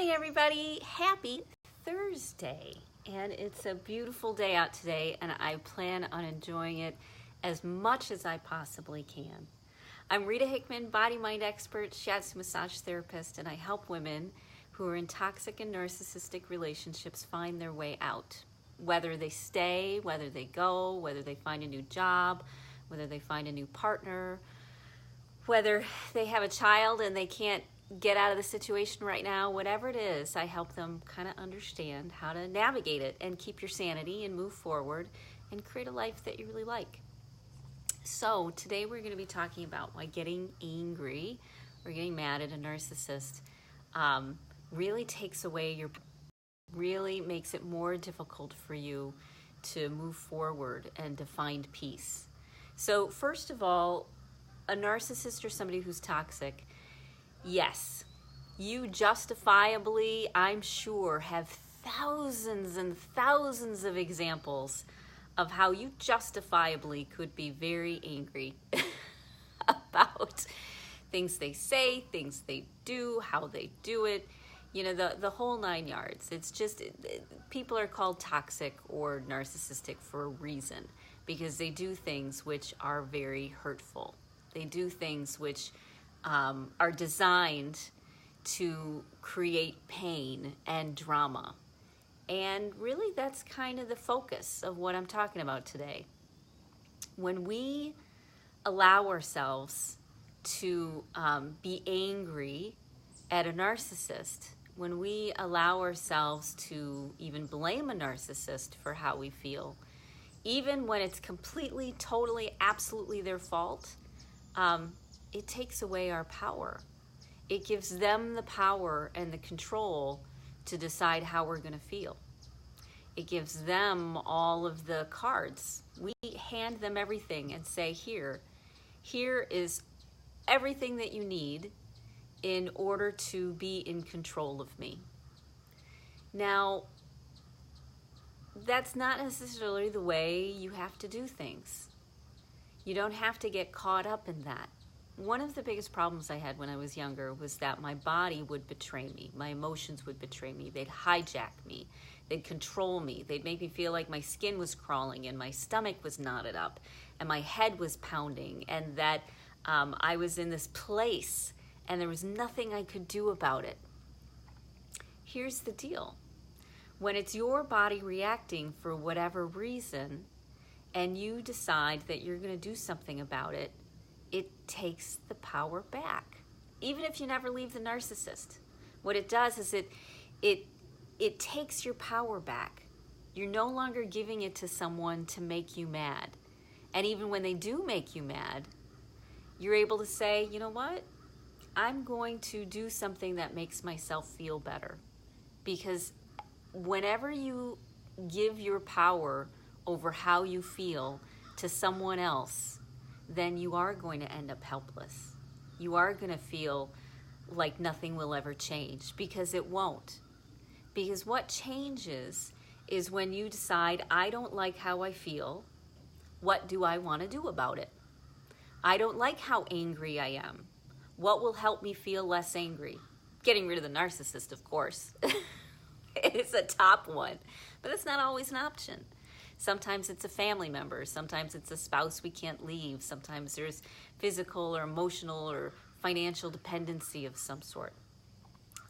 morning, everybody. Happy Thursday. And it's a beautiful day out today, and I plan on enjoying it as much as I possibly can. I'm Rita Hickman, body-mind expert, shiatsu massage therapist, and I help women who are in toxic and narcissistic relationships find their way out. Whether they stay, whether they go, whether they find a new job, whether they find a new partner, whether they have a child and they can't get out of the situation right now, whatever it is, I help them kind of understand how to navigate it and keep your sanity and move forward and create a life that you really like. So today we're going to be talking about why getting angry or getting mad at a narcissist really takes away really makes it more difficult for you to move forward and to find peace. So first of all, a narcissist or somebody who's toxic, yes, you justifiably, I'm sure, have thousands and thousands of examples of how you justifiably could be very angry about things they say, things they do, how they do it, the whole 9 yards. It's just, people are called toxic or narcissistic for a reason, because they do things which are very hurtful. They do things which are designed to create pain and drama. And really that's kind of the focus of what I'm talking about today. When we allow ourselves to be angry at a narcissist, when we allow ourselves to even blame a narcissist for how we feel, even when it's completely, totally, absolutely their fault, it takes away our power. It gives them the power and the control to decide how we're going to feel. It gives them all of the cards. We hand them everything and say, here is everything that you need in order to be in control of me. Now, that's not necessarily the way you have to do things. You don't have to get caught up in that. One of the biggest problems I had when I was younger was that my body would betray me. My emotions would betray me. They'd hijack me. They'd control me. They'd make me feel like my skin was crawling and my stomach was knotted up and my head was pounding, and that I was in this place and there was nothing I could do about it. Here's the deal. When it's your body reacting for whatever reason and you decide that you're going to do something about it, it takes the power back. Even if you never leave the narcissist, what it does is it takes your power back. You're no longer giving it to someone to make you mad. And even when they do make you mad, you're able to say, you know what? I'm going to do something that makes myself feel better. Because whenever you give your power over how you feel to someone else, then you are going to end up helpless. You are going to feel like nothing will ever change, because it won't. Because what changes is when you decide, I don't like how I feel. What do I want to do about it? I don't like how angry I am. What will help me feel less angry? Getting rid of the narcissist, of course. It's a top one, but it's not always an option. Sometimes it's a family member. Sometimes it's a spouse we can't leave. Sometimes there's physical or emotional or financial dependency of some sort.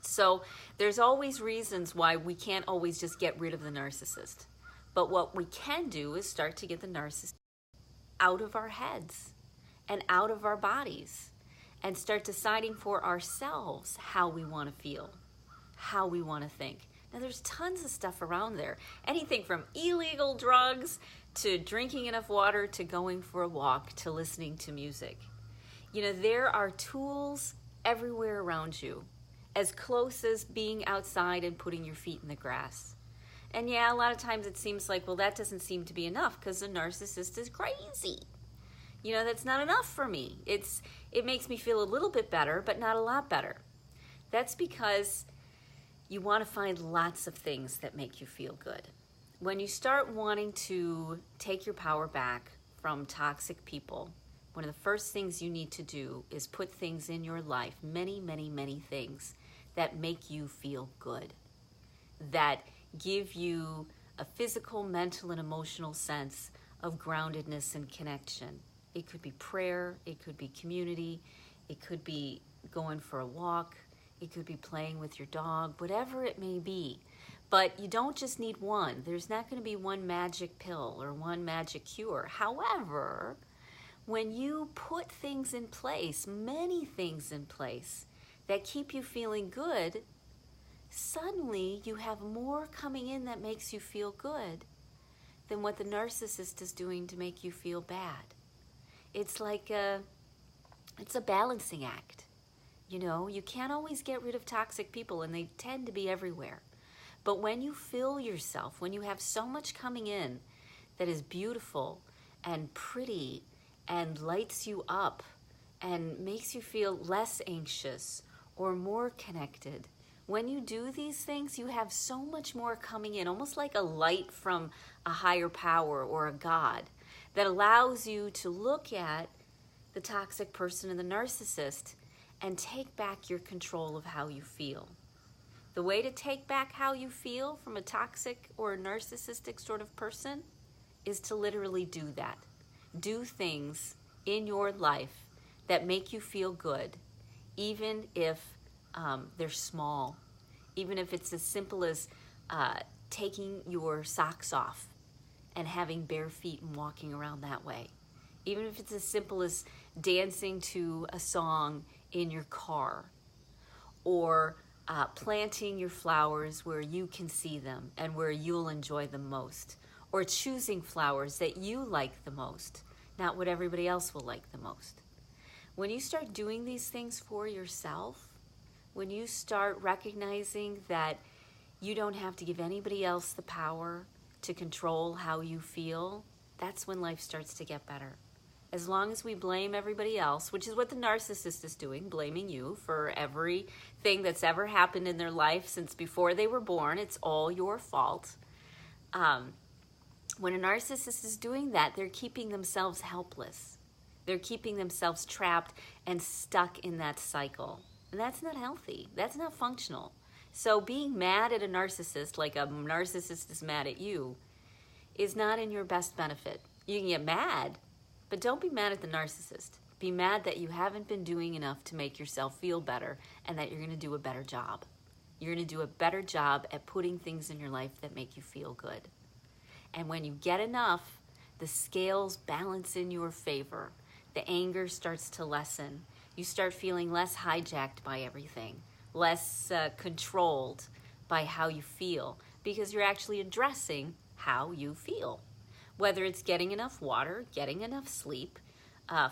So there's always reasons why we can't always just get rid of the narcissist. But what we can do is start to get the narcissist out of our heads and out of our bodies, and start deciding for ourselves how we want to feel, how we want to think. Now, there's tons of stuff around there. Anything from illegal drugs to drinking enough water to going for a walk to listening to music. There are tools everywhere around you, as close as being outside and putting your feet in the grass. And yeah, a lot of times it seems like, well, that doesn't seem to be enough because the narcissist is crazy. That's not enough for me. It makes me feel a little bit better, but not a lot better. That's because you want to find lots of things that make you feel good. When you start wanting to take your power back from toxic people, one of the first things you need to do is put things in your life, many, many, many things that make you feel good, that give you a physical, mental, and emotional sense of groundedness and connection. It could be prayer, it could be community, it could be going for a walk, it could be playing with your dog, whatever it may be. But you don't just need one. There's not going to be one magic pill or one magic cure. However, when you put things in place, many things in place, that keep you feeling good, suddenly you have more coming in that makes you feel good than what the narcissist is doing to make you feel bad. It's like it's a balancing act. You know, you can't always get rid of toxic people, and they tend to be everywhere. But when you fill yourself, when you have so much coming in that is beautiful and pretty and lights you up and makes you feel less anxious or more connected, when you do these things, you have so much more coming in, almost like a light from a higher power or a God, that allows you to look at the toxic person and the narcissist and take back your control of how you feel. The way to take back how you feel from a toxic or a narcissistic sort of person is to literally do that. Do things in your life that make you feel good, even if they're small, even if it's as simple as taking your socks off and having bare feet and walking around that way. Even if it's as simple as dancing to a song in your car, or planting your flowers where you can see them and where you'll enjoy them most, or choosing flowers that you like the most, not what everybody else will like the most. When you start doing these things for yourself, when you start recognizing that you don't have to give anybody else the power to control how you feel, that's when life starts to get better. As long as we blame everybody else, which is what the narcissist is doing, blaming you for everything that's ever happened in their life since before they were born, it's all your fault. When a narcissist is doing that, they're keeping themselves helpless. They're keeping themselves trapped and stuck in that cycle. And that's not healthy. That's not functional. So being mad at a narcissist, like a narcissist is mad at you, is not in your best benefit. You can get mad, but don't be mad at the narcissist. Be mad that you haven't been doing enough to make yourself feel better and that you're going to do a better job. You're going to do a better job at putting things in your life that make you feel good. And when you get enough, the scales balance in your favor. The anger starts to lessen. You start feeling less hijacked by everything, less controlled by how you feel, because you're actually addressing how you feel. Whether it's getting enough water, getting enough sleep,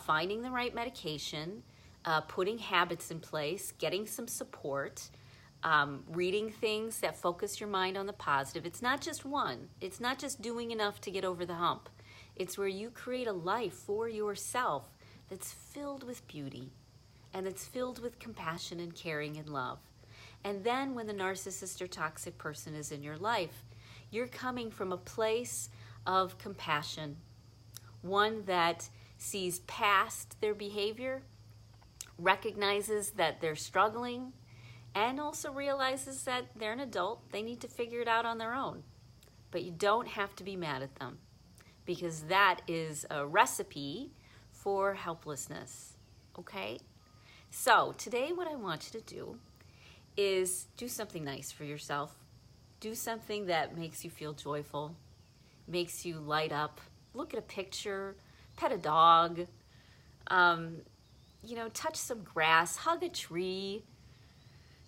finding the right medication, putting habits in place, getting some support, reading things that focus your mind on the positive. It's not just one. It's not just doing enough to get over the hump. It's where you create a life for yourself that's filled with beauty and that's filled with compassion and caring and love. And then when the narcissist or toxic person is in your life, you're coming from a place of compassion, one that sees past their behavior, recognizes that they're struggling, and also realizes that they're an adult. They need to figure it out on their own. But you don't have to be mad at them, because that is a recipe for helplessness, okay? So today what I want you to do is do something nice for yourself. Do something that makes you feel joyful, makes you light up. Look at a picture, pet a dog, touch some grass, hug a tree,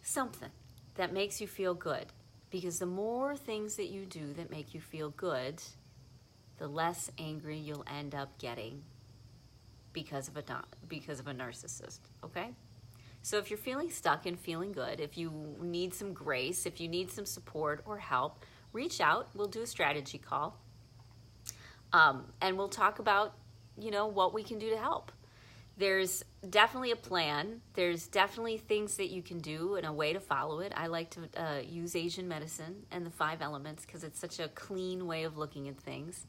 something that makes you feel good. Because the more things that you do that make you feel good, the less angry you'll end up getting because of a narcissist, okay? So if you're feeling stuck and feeling good, if you need some grace, if you need some support or help, reach out. We'll do a strategy call. And we'll talk about, what we can do to help. There's definitely a plan. There's definitely things that you can do and a way to follow it. I like to use Asian medicine and the 5 elements because it's such a clean way of looking at things.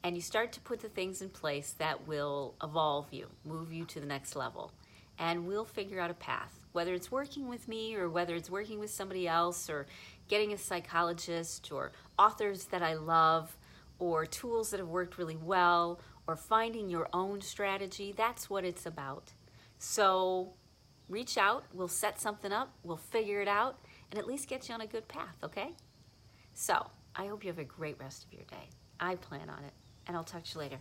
And you start to put the things in place that will evolve you, move you to the next level. And we'll figure out a path. whether it's working with me or whether it's working with somebody else or getting a psychologist or authors that I love or tools that have worked really well or finding your own strategy. That's what it's about. So reach out, we'll set something up, we'll figure it out, and at least get you on a good path, okay? So I hope you have a great rest of your day. I plan on it, and I'll talk to you later.